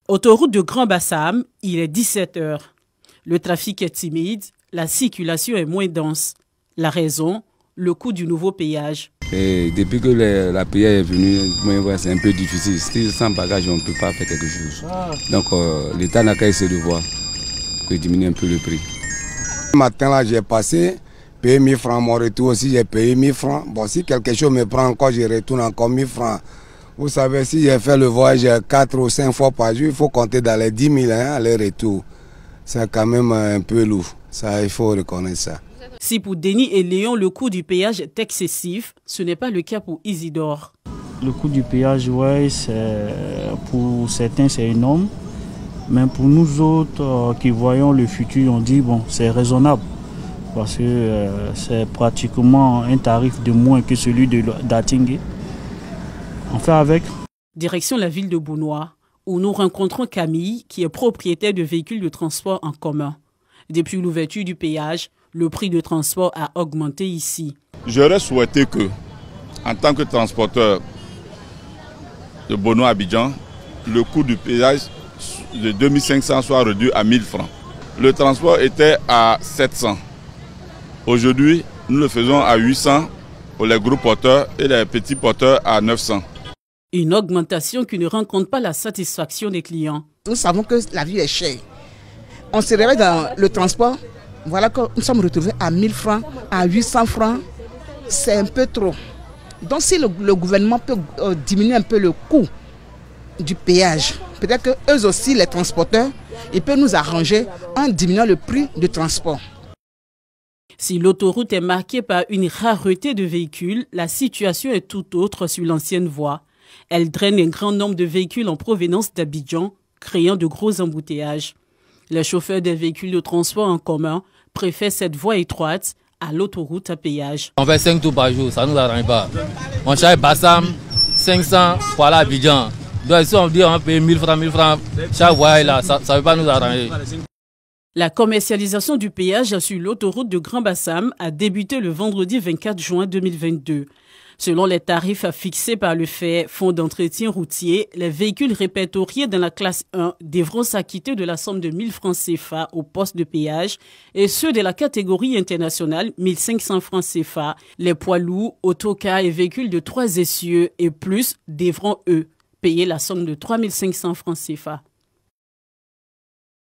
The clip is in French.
Autoroute de Grand Bassam, il est 17 heures. Le trafic est timide, la circulation est moins dense. La raison, le coût du nouveau péage. Et depuis que la péage est venue, c'est un peu difficile. Si sans bagage, on ne peut pas faire quelque chose. Donc l'État n'a qu'à essayer de voir que diminue un peu le prix. Ce matin là, j'ai passé, payé 1000 francs. Mon retour aussi, j'ai payé 1000 francs. Bon, si quelque chose me prend encore, je retourne encore 1000 francs. Vous savez, si j'ai fait le voyage 4 ou 5 fois par jour, il faut compter dans les 10 000 aller-retour. C'est quand même un peu lourd. Ça, il faut reconnaître ça. Si pour Denis et Léon, le coût du péage est excessif, ce n'est pas le cas pour Isidore. Le coût du péage, ouais, pour certains, c'est énorme. Mais pour nous autres qui voyons le futur, on dit bon, c'est raisonnable. Parce que c'est pratiquement un tarif de moins que celui d'Atingué. On fait avec. Direction la ville de Bounois, où nous rencontrons Camille, qui est propriétaire de véhicules de transport en commun. Depuis l'ouverture du péage, le prix de transport a augmenté ici. J'aurais souhaité que, en tant que transporteur de Bounois-Abidjan, le coût du péage de 2500 soit réduit à 1000 francs. Le transport était à 700. Aujourd'hui, nous le faisons à 800 pour les gros porteurs et les petits porteurs à 900. Une augmentation qui ne rencontre pas la satisfaction des clients. Nous savons que la vie est chère. On se réveille dans le transport, voilà que nous sommes retrouvés à 1000 francs, à 800 francs. C'est un peu trop. Donc si le gouvernement peut diminuer un peu le coût du péage, peut-être que eux aussi, les transporteurs, ils peuvent nous arranger en diminuant le prix du transport. Si l'autoroute est marquée par une rareté de véhicules, la situation est tout autre sur l'ancienne voie. Elle draine un grand nombre de véhicules en provenance d'Abidjan, créant de gros embouteillages. Les chauffeurs des véhicules de transport en commun préfèrent cette voie étroite à l'autoroute à péage. On fait 5 tours par jour, ça ne nous arrange pas. On charge Bassam, 500 pour aller à Abidjan. Donc si on dit on va payer 1000 francs, chaque voie là, ça ne veut pas nous arranger. La commercialisation du péage sur l'autoroute de Grand Bassam a débuté le vendredi 24 juin 2022. Selon les tarifs fixés par le Fonds d'entretien routier, les véhicules répertoriés dans la classe 1 devront s'acquitter de la somme de 1000 francs CFA au poste de péage et ceux de la catégorie internationale 1500 francs CFA. Les poids lourds, autocars et véhicules de 3 essieux et plus devront, eux, payer la somme de 3500 francs CFA.